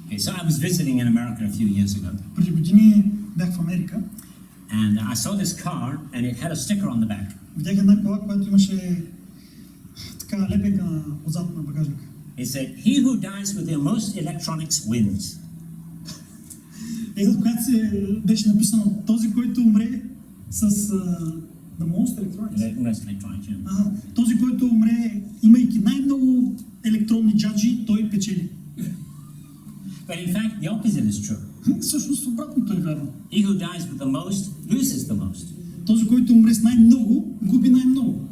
Okay, so I was visiting in America a few years ago. Преди години бях в Америка. And I saw this car and it had a sticker on the back. Видях една кола, която имаше така лепека отзад на багажника. It said, "He who dies with the most electronics wins." Когато се беше написано, този, който умре с the most electronics. Most electronics, yeah. Този, който умре, имайки най-много електронни джаджи, той печели. But in fact, the opposite is true. Всъщност обратното е вярно. He who dies with the most loses the most. Този, който умре с най-много, губи най-много.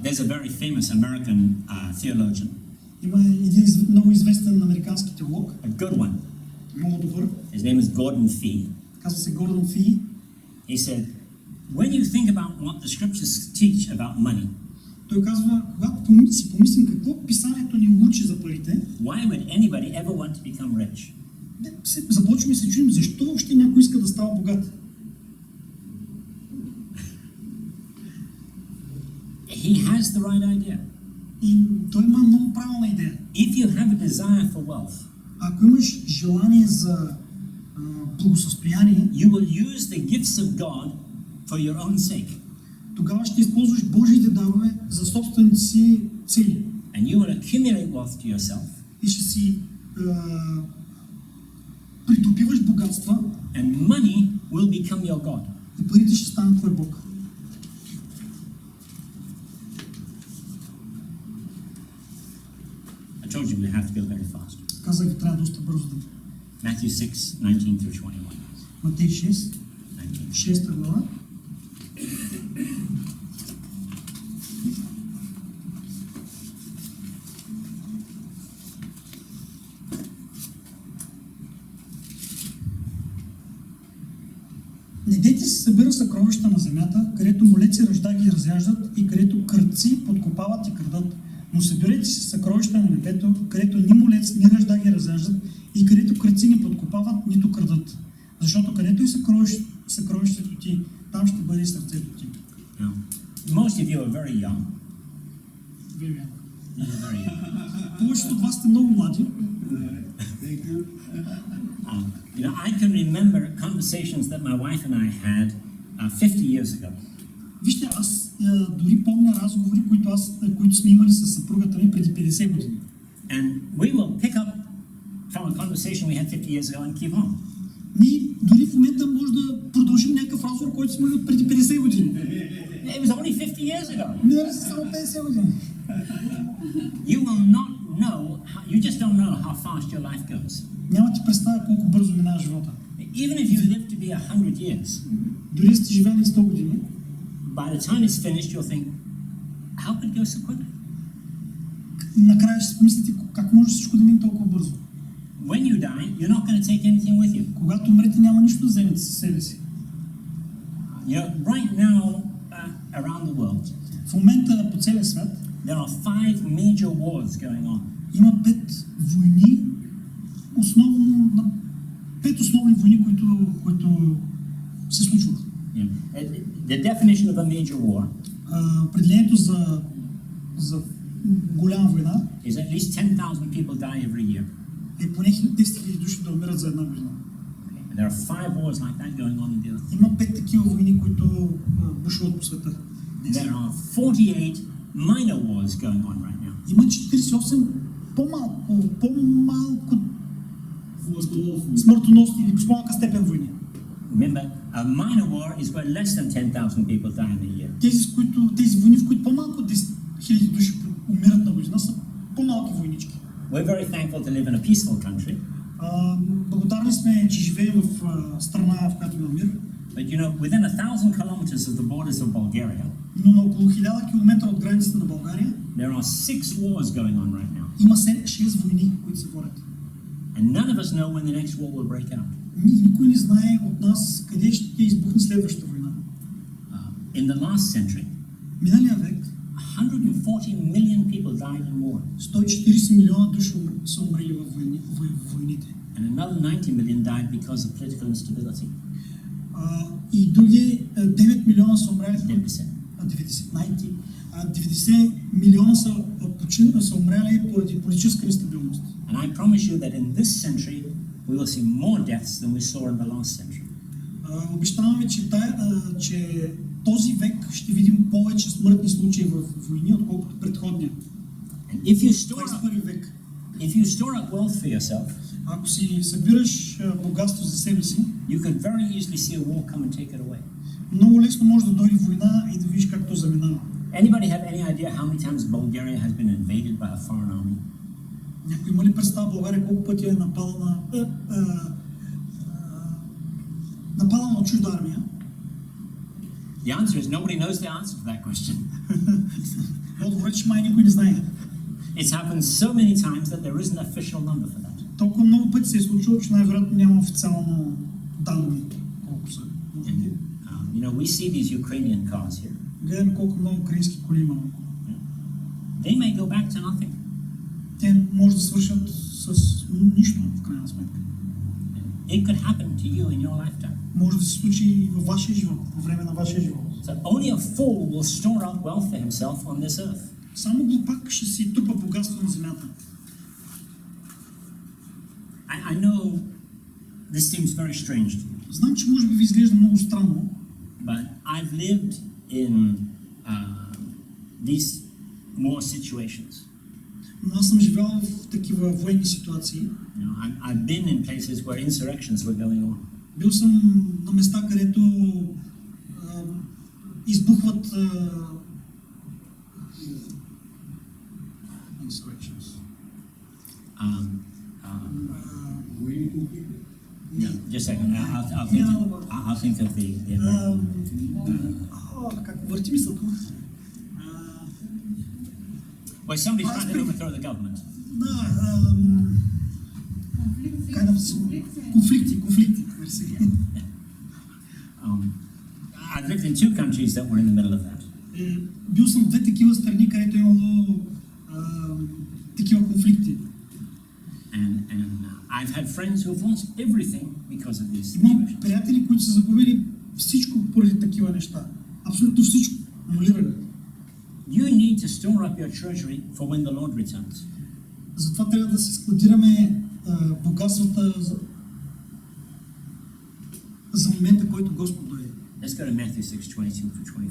There's a very famous American theologian. Има един много известен американски теолог. A good one. Много добър. His name is Gordon Fee. Казва се Гордон Фи. He said, when you think about what the scriptures teach about money, той казва, когато си помислим какво писанието ни учи за парите, why would anybody ever want to become rich? Започваме да се чуем, защо още някой иска да става богат? He has the right idea. И той има много правилна идея. If you have a desire for wealth, ако имаш желание за благосъстояние, you will use the gifts of God for your own sake. Тогава ще използваш Божиите дарове за собствените си цели. And you will accumulate wealth to yourself. И ще си придобиваш богатства. And money will become your God. И парите ще станат твой Бог. I told you we have to go very fast. Казах ви, трябва доста бързо да. Matthew 6, 19 through 21. Матей 6, 6 глава. Не дейте се събира съкровища на земята, където молеци ръжда ги разяждат и където крадци подкопават и крадат. Но събирайте се съкровища на небето, където ни молец, ни ръжда ги разяждат и където крадци ни подкопават, нито крадат. Защото където и съкровището ти, там ще бъде и сърцето ти. Most of you are very young. Very young. Повечето от вас сте много млади. I can remember conversations that my wife and I had 50 years ago. Вижте, аз дори помня разговори, които сме имали с съпругата ми преди 50 години. And we will pick up from a conversation we had 50 years ago and keep on. Ние дори в момента може да продължим някакъв разговор, който сме имали преди 50 години. It was only 50 years ago. Минали са само 50 години. You will not know, you just don't know how fast your life goes. Няма ти представя колко бързо минава живота. Even if you live to be 100 years, дори сте живели 100 години, by the time it's finished, you'll think, how could it go so quickly? Накрая ще си помислите как може всичко да мине толкова бързо. When you die, you're not going to take anything with you. Когато умрете, няма нищо да вземете със себе си. You know, right now around the world, в момента по целия свят, there are 5 major wars going on. Има 5 войни, основно 5 основни войни, които се случват. Yeah. The definition of a major war определението за голяма война is at least 10,000 people die every year. Е поне 10 000 души да умират за една година. And there are 5 wars like that going on in the earth. Има 5 такива войни, които бушуват по света. There are 48 minor wars going on right now. Има 48 по-малко смъртоносни или по-малка степен войни. Remember, a minor war is where less than 10,000 people die in a year. Тези войни, в които по-малко от 10 000 души умират на година, са по-малки войнички. We're very thankful to live in a peaceful country. Благодарни сме, че живеем в страна, в която има мир. But you know, within 1,000 kilometers of the borders of Bulgaria, но на около 1000 километра от границата на България, there are 6 wars going on right now. Има 6 войни, които се водят. And none of us know when the next war will break out. Никой не знае от нас къде ще избухне следващата война. In the last century, миналия век, 140 million people died in war. 140 милиона души са умрели в войните. And another 90 million died because of political instability. И други 9 милиона са умрели. 90 милиона са умрели поради политическа нестабилност. And I promise you that in this century we will see more deaths than we saw in the last century. Обещавам ви, че този век ще видим повече смъртни случаи в войни, отколкото предходния. And if you store 21 век. If you store up wealth for yourself, ако си събираш богатство за себе си, you could very easily see a war come and take it away. Много лесно може да дойде война и да видиш как то заминава. Anybody have any idea how many times Bulgaria has been invaded by a foreign army? Някой има ли представа България колко пъти е нападана от чужда армия? The answer is nobody knows the answer to that question. Отговорът е, че май никой не знае. It's happened so many times that there isn't an official number for that. Толкова много пъти се е случило, че най-вероятно няма официално данни колко са. You know, we see these Ukrainian cars here. Гледаме колко много украински коли има. They may go back to nothing. Те може да свършат с нищо, в крайна сметка. It could happen to you in your lifetime. Може да се случи и във вашия живот, по време на вашия живот. So only a fool will store up wealth for himself on this earth. Само глупак ще си трупа богатство на земята. I know this seems very strange to you. Знам, че може би ви изглежда много странно. But I've lived in these war situations. Но аз съм живял в такива военни ситуации. You know, I've been in places where insurrections were going on. Бил съм на места, където избухват insurrections. Yeah, just a second. I'll think of the как върти мисълта? Well, somebody's trying to overthrow the government. Конфликти. I've lived in two countries that were in the middle of that. Бил съм в две такива страни, където имало такива конфликти. And I've had friends who have lost everything because of these Имам situations. приятели, които са загубили всичко поради такива неща. Абсолютно всичко. Анулирали. You need to store up your treasury for when the Lord returns. Затова трябва да си складираме богатствата за момента, който Господ дойде. Let's go to Matthew 6:22-24.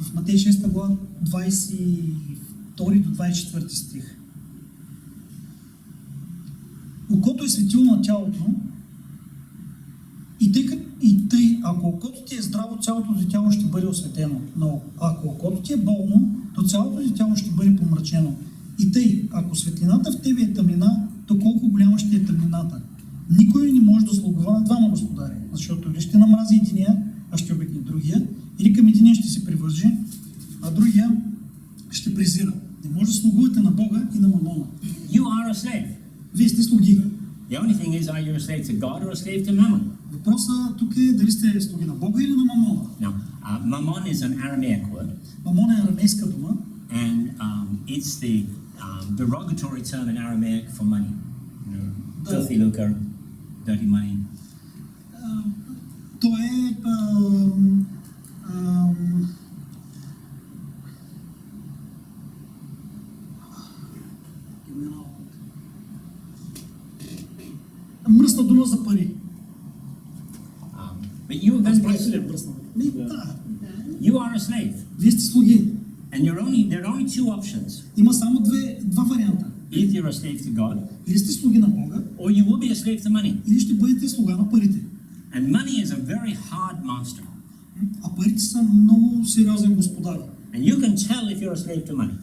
В Матей 6 глава 22 до 24 стих. Окото е светило на тялото и тъй, ако окото ти е здраво, цялото ти тяло ще бъде осветено. Но ако окото ти е болно, то цялото ти тяло ще бъде помрачено. И тъй, ако светлината в тебе е тъмнина, то колко голяма ще е тъмнината. Никой не може да слугува на двама господари, защото или ще намрази единия, а ще обикне другия, или към единия ще се привърже, а другия ще презира. Не може да слугувате на Бога и на мамона. You are a slave. Вие сте слуги. The only thing is, are you a slave to God or a slave to Mammon? Въпросът тук е дали сте слуги на Бога или на мамона. Now, Mammon is an Aramaic word. Мамон е арамейска дума. And it's the derogatory term in Aramaic for money. You know, filthy lucre, dirty money. То е мръсна дума за пари. But you are a slave. Вие сте слуги. And there are only two options. Има само два варианта. Either you're a slave to God, Или сте слуги на Бога, or you will be a slave to money. или ще бъдете слуга на парите. And money is a very hard master. А парите са много сериозен господар. And you can tell if you're a slave to money.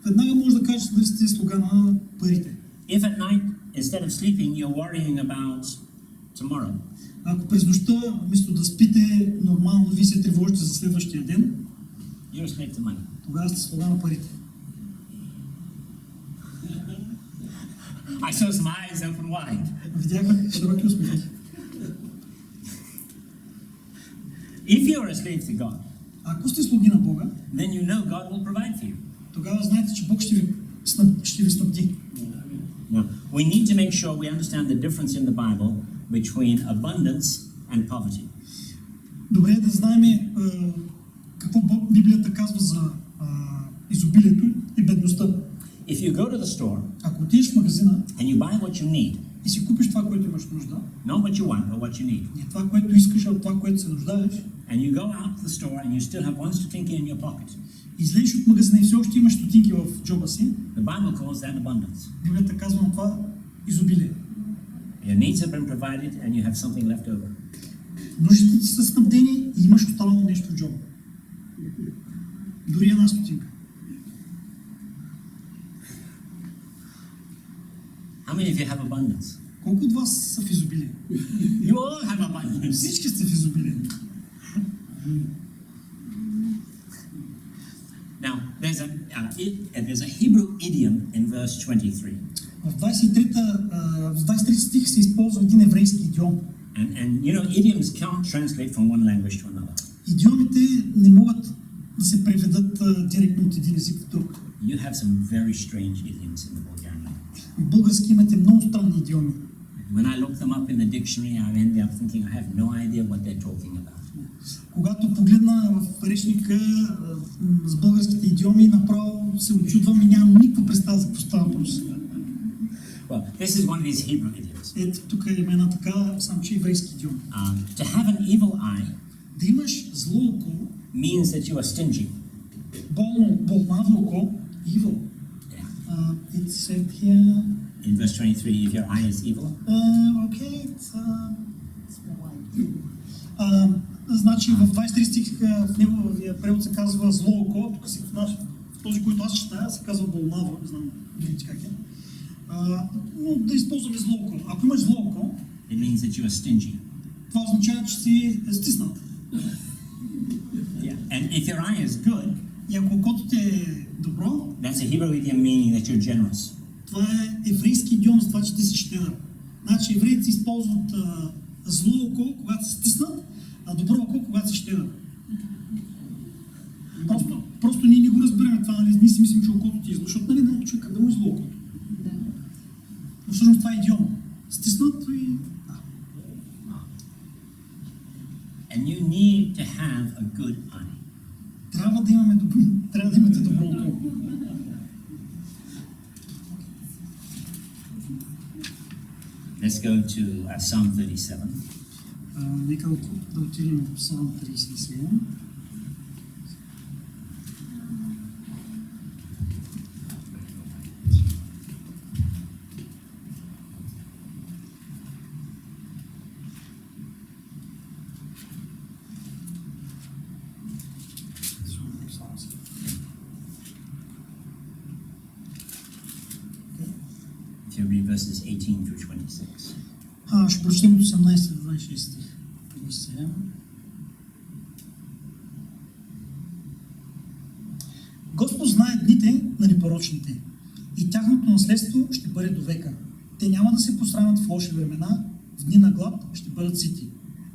Веднага може да кажете дали сте слуга на парите. If at night, instead of sleeping, you're worrying about tomorrow. Ако през нощта, вместо да спите нормално, ви се тревожите за следващия ден, You're a slave to money. тогава сте слуга на парите. I saw some eyes open wide. Видяха широки усмивки. If you're a slave to God, Ако сте слуги на Бога, then you know God will provide for you. тогава знаете, че Бог ще ви снабди. Now, we need to make sure we understand the difference in the Bible between abundance and poverty. Добре е да знаем какво Библията казва за изобилието и бедността. If you go to the store Ако отидеш в магазина and you buy what you need. И си купиш това, което имаш нужда. Not what you want, but what you need. Не това, което искаш, а това, което се нуждаеш. And you go out to the store and you still have one stotinky in your pocket. Излезеш от магазина и все още имаш стотинки в джоба си. The Bible calls that abundance. Библията казва на това изобилие. Your needs have been provided and you have something left over. Нуждите ти са снабдени и имаш останало нещо в джоба. Дори една стотинка. How many of you have abundance? Колко от вас са в изобилие? You all have abundance. Всички сте в изобилие. Now, there's a Hebrew idiom in verse 23. В 23 стих се използва един еврейски идиом. And you know, idioms can't translate from one language to another. Идиомите не могат да се преведат директно от един език в друг. You have some very strange idioms in the Bulgarian language. В български имате много странни идиоми. When I look them up in the dictionary, I end up thinking I have no idea what they're talking about. Когато погледна в речника с българските идиоми, направо се очудвам и нямам никаква представа за какво става въпрос. Well, this is one of these Hebrew idioms. Ето тук има една така, сам че еврейски идиом. To have an evil eye Да имаш зло око means that you are stingy. Болнаво око, evil. Yeah. It's said here. In verse 23, if your eye is evil. Okay, it's значи в 23 стих в неговия превод се казва зло око, тук си в този, който аз читая, се казва болнаво, не знам другите как е. Но да използваме зло око. Ако имаш зло око, It means that you are stingy. това означава, че си стиснат. Yeah. And if your eye is good, И ако окото ти е добро, that's a Hebrew idiom meaning that you're generous. това е еврейски идиом за това, че ти си щедър. Значи евреите използват зло око, когато се стиснат, а добро око, когато се щедър. Просто ние не го разбираме това, нали? Ние си мислим, че окото ти е зло, защото нали не човека да му е зло окото. Но всъщност това е идиом. Стиснат и... And you need to have a good eye. Трябва да имате добро око. Let's go to Psalm 37. Нека да отидем в Псалм 37. If you read verses 18 through 26. Ще прочетем от 18 до 26 стих. Господ знае дните на непорочните и тяхното наследство ще бъде до века. Те няма да се посрамят в лоши времена, в дни на глад ще бъдат сити.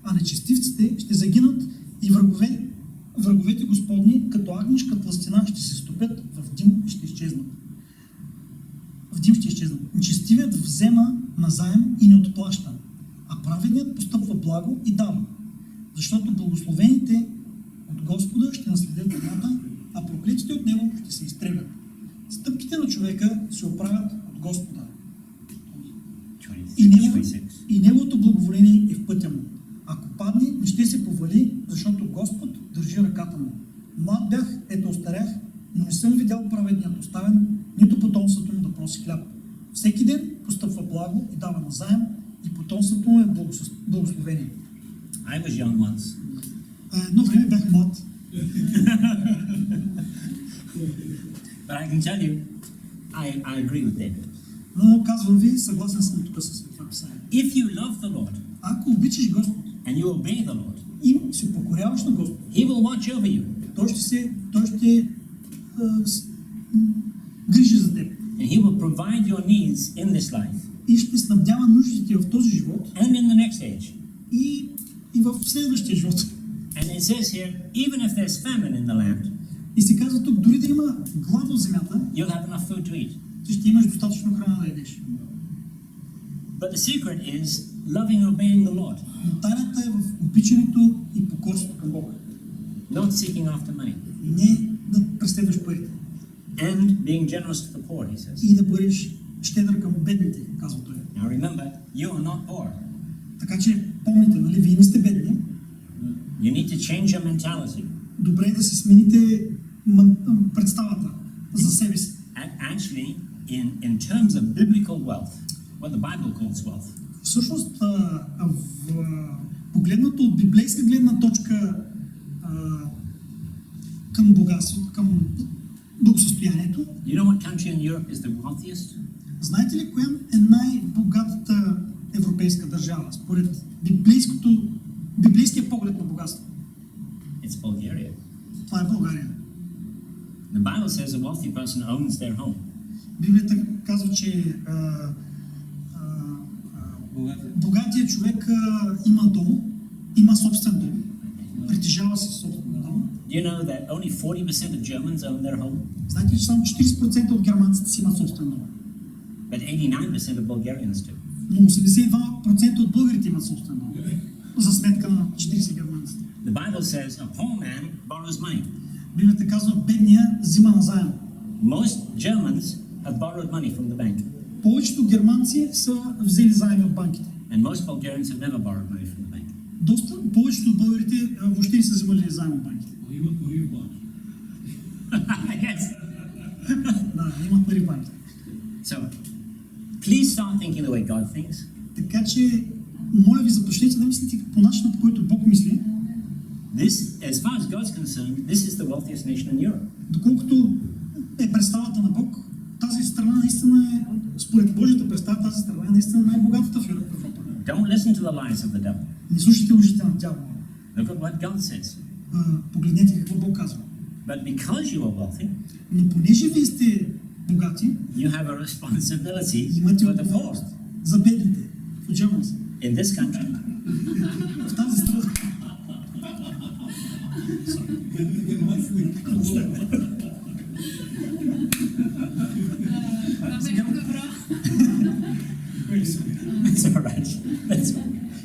А нечестивците ще загинат и враговете Господни, като агнешка тлъстина, ще се стопят в дим и ще изчезнат. Нечестивият взема назаем и не отплаща, а праведният постъпва благо и дава. Защото благословените от Господа ще наследят земята, а проклетите от него ще се изтребят. Стъпките на човека се оправят от Господа. И неговото благоволение е в пътя му. Ако падне, не ще се повали, защото Господ държи ръката му. Млад бях, ето остарях, но не съм видял праведният оставен, нито потомството му да проси хляб. Всеки ден постъпва благо и дава назаем, и потомството му е благословение. I was young once. Едно време бях млад. But I can tell you, I agree with David. Но казвам ви, съгласен съм тук с това писание. If you love the Lord, ако обичаш Господ and you obey the Lord, и се покоряваш на Господ, He will watch over you. Той ще грижи за теб. And He will provide your needs in this life. И ще снабдява нуждите в този живот. And in the next age. И в следващия живот. And it says here, even if there's famine in the land, и се казва тук, дори да има глад в земята, you'll have enough food to eat. Ти ще имаш достатъчно храна да ядеш. But the secret is loving and obeying the Lord. Но тайната е в обичането и покорството към Бога. Not seeking after money. Не да преследваш парите. And being generous to the poor, he says. И да бъдеш щедър към бедните, казва той. Now remember, you are not poor. Така че, помните, нали, вие не сте бедни. You need to change your mentality. Добре е да си смените представата за себе си. Actually, in terms of biblical wealth, what the Bible calls wealth, Всъщност, погледнато от библейска гледна точка към богатството, към благосъстоянието, you know what country in Europe is the wealthiest? знаете ли коя е най-богатата европейска държава, според библейския поглед на богатство? It's Bulgaria. Това е България. The Bible says a wealthy person owns their home. Библията казва, че богатият човек има дом, има собствен дом, притежава си собствен дом. Do you know that only 40% of Germans own their home? Знаете ли, че само 40% от германците си имат собствен дом? But 89% of Bulgarians do. Но 82% от българите имат собствен дом. За сметка на 40 германци. The Bible says a poor man borrows money. Библията казва, бедния взима назаем. Most Germans have borrowed money from the bank. Повечето германци са взели заеми от банките. And most Bulgarians have never borrowed money from the bank. Повечето от българите въобще не са взимали заеми от банките. Имат пари в банки. Yes. Да, имат пари в банките. So, please start thinking the way God thinks. Така че, моля ви, започнете да мислите по начина, по който Бог мисли. This, as far as God's concerned, this is the wealthiest nation in Europe. Доколкото е представата на Бог, тази страна наистина е, според Божията представа, тази страна е наистина най-богатата в Европа. Don't listen to the lies of the devil. Не слушайте лъжите на дявола. Look at what God says. Погледнете какво Бог казва. But because you are wealthy, Но понеже вие сте богати, you have a responsibility имате for the poor. отговорност за бедните в Germans. In this country, В тази страна. That's all right. That's,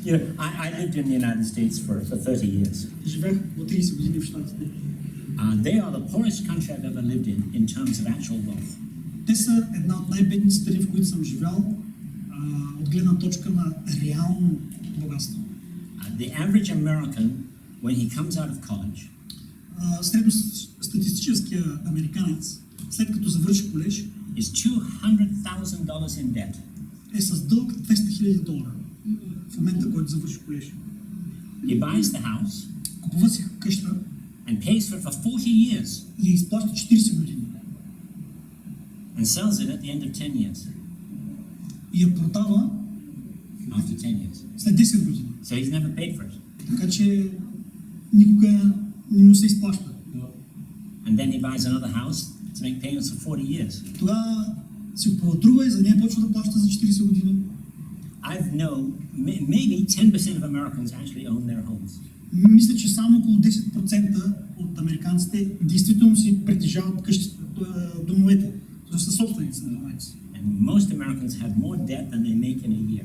you know, I lived in the United States for 30 years. Живях от 30 години в Щатите. They are the poorest country I've ever lived in terms of actual wealth. Те са една от най-бедните страни, в които съм живял, от гледна точка на реално богатство. The average American, when he comes out of college, Средностатистическия американец, след като завърши колеж, is $200,000 in debt. е с дълг $200,000 в момента, който завърши колеж. He buys the house Купува си къща and pays for it for 40 years и я изплаща 40 години. and sells it at the end of 10 years. И я продава After 10 years. след 10 години. So he's never paid for it. Така че никога не му се изплаща. And then he buys another house to make payments for 40 years. Тогава си купува друга и за нея почва да плаща за 40 години. I've known maybe 10% of Americans actually own their homes. Мисля, че само около 10% от американците действително си притежават къщите, домовете, т.е. са собственици на домовете. And most Americans have more debt than they make in a year.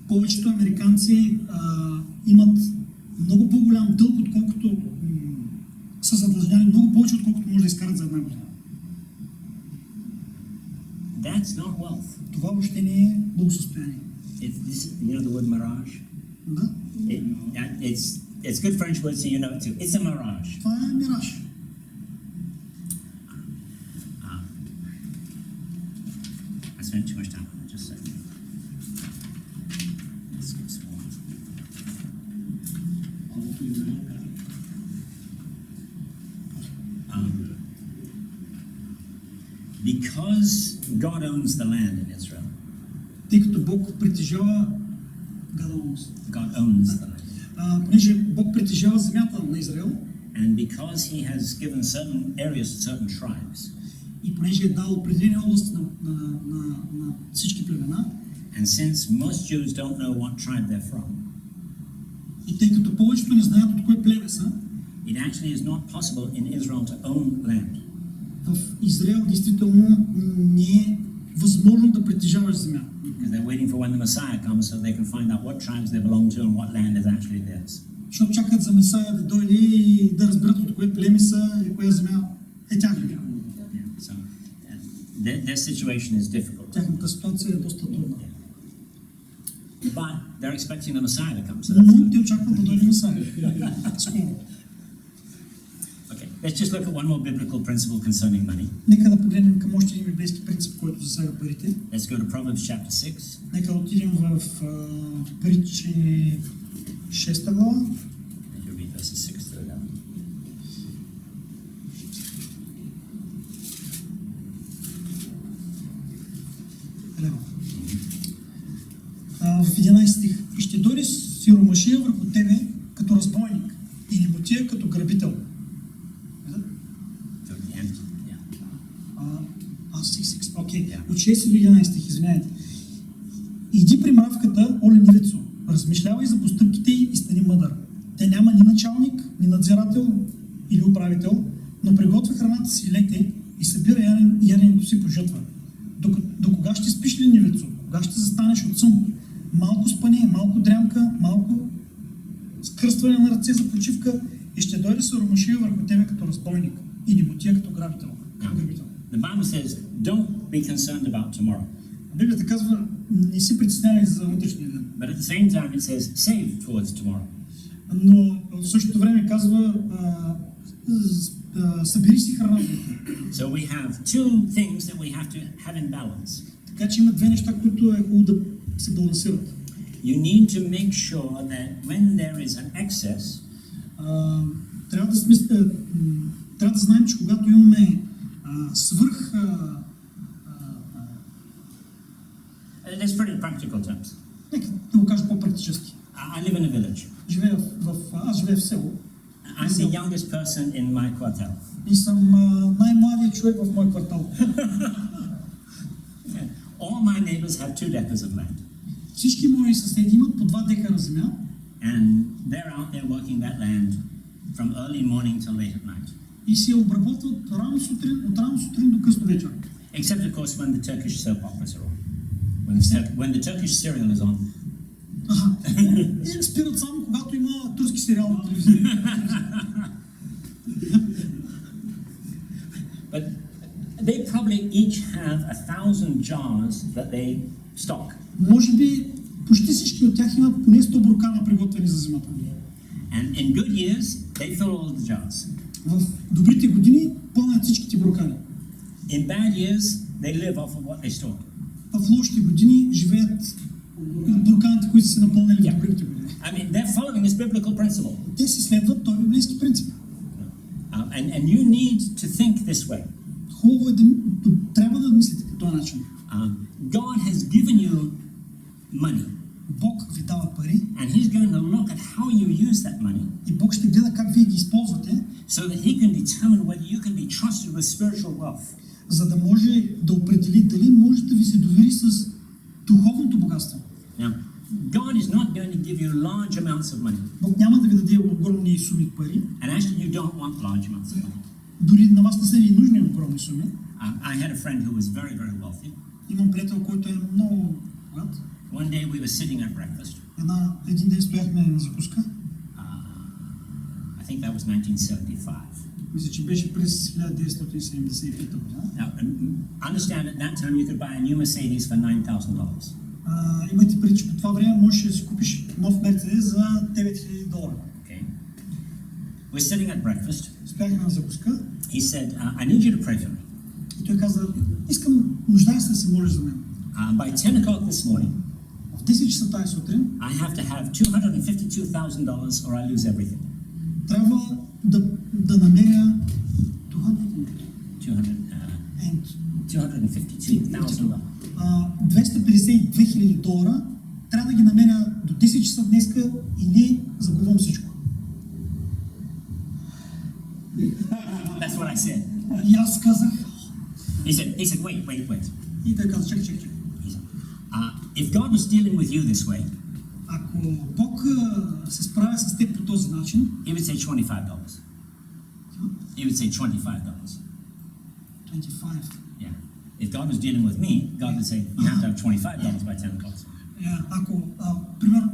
Повечето американци имат много по-голям дълг, отколкото са задлъжняли много повече, отколкото може да изкарат за една година. That's not wealth. Това въобще не е благосъстояние. You know the word mirage? Да? It's good French word, so you know it too. It's a mirage. Това е мираж. I spent too much time on it, just a second. Let's go small. Because God owns the land in Israel. Тъй като Бог притежава God owns the land. Понеже Бог притежава земята на Израел, And because he has given certain areas to certain tribes. И понеже е дал определени области на всички племена, And since most Jews don't know what tribe they're from, и тъй като повечето не знаят от кое племе са, it actually is not possible in Israel to own land. В Израел действително не е възможно да притежаваш земя. Because they're waiting for when the Messiah comes so they can find out what tribes they belong to and what land is actually theirs. Защото чакат за Месая да дойде и да разберат от кое племе са и коя земя е тяхна. So Their situation is difficult. Тяхната ситуация е доста трудна. But they're expecting the Messiah to come. So that's Но good. те очакват да дойде Месия. Скоро. Okay, let's just look at one more biblical principle concerning money. Нека да погледнем към още един библейски принцип, който засяга парите. Let's go to Proverbs chapter 6. Нека да отидем в Притчи 6 глава. And you read verses 6 to 11. В 11 стих. И ще дойде сиромашия върху тебе като разбойник и немотия като грабител. To the end. Yeah. Стих 6. Окей. От 6 до 11 стих, извиняйте. Иди при мравката, о ленивецо, размишлявай за постъпките й и стани мъдър. Те няма ни началник, ни надзирател или управител, но приготвя храната си лете и събира яденето си по жътва. До кога ще спиш, ленивецо? Кога ще застанеш от сън? Малко спане, малко дрямка, малко скръстване на ръце за почивка и ще дойде сиромашия върху тебе като разбойник и немотия като грабител. The Bible says, don't be concerned about tomorrow. Библията казва, не си притеснявай за утрешния ден. But at the same time, it says, save towards tomorrow. Но в същото време казва, събери си храната. So we have two things that we have to have in balance. Така че има две неща, които е хубаво да се балансират. You need to make sure that when there is an excess, трябва да знаем, че когато имаме свръх... Let's put it in practical terms. Нека да го кажа по-практически. I live in a village. Аз живея в село. I'm the youngest person in my quartel. И съм най-младият човек в мой квартал. All my neighbors have 2 acres of land. Всички мои съседи имат по 2 декара земя. And they're out there working that land from early morning till late at night. И се обработват от рано сутрин до късно вечер. Except, of course, when the Turkish soap operas are on. When the Turkish serial is on. Спират само когато има турски сериал на телевизия. But they probably each have 1,000 jars that they stock. Може би почти всички от тях имат поне 100 буркана приготвени за зимата. And in good years, they fill all the jars. В добрите години пълнят всичките буркани. In bad years, they live off of what they store. В лошите години живеят бурканите, които са напълнени в добрите години. I mean, they're following this biblical principle. Те си следват този библейски принцип. And you need to think this way. Хубаво е трябва да мислите по този начин. God has given you money. Бог ви дава пари. And He's going to look at how you use that money. И Бог ще гледа как вие ги използвате. So that He can determine whether you can be trusted with spiritual wealth. За да може да определи дали може да ви се довери с духовното богатство. Now, God is not going to give you large amounts of money. Бог няма да ви даде огромни суми пари. And actually, you don't want large amounts of money. Дори на вас не са ви нужни огромни суми. I had a friend who was very, very wealthy. Имам приятел, който е много богат. One day we were sitting at breakfast. Един ден стояхме на закуска. I think that was 1975. Мисля, че беше през 1975 година. Now, understand at that time you could buy a new Mercedes for $9,000. Имайте преди, че по това време можеш да си купиш нов Мерцедес за $9,000. Okay. We're sitting at breakfast. Стояхме на закуска. He said, I need you to pray for me. И той каза, нуждая се да се молиш за мен. By 10 o'clock this morning, в 10 часа тази сутрин, I have to have $252,000 or I lose everything. Трябва да намеря $252,000. $252,000. Трябва да ги намеря до 10 часа днеска или загубвам всичко. That's what I said. И аз казах. He said, wait. И той каза, чакай. If God was dealing with you this way, ако Бог се справя с теб по този начин, He would say $25. He would say $25. 25. Yeah. If God was dealing with me, God would say, you have to have $25 by 10 o'clock. Ако, примерно,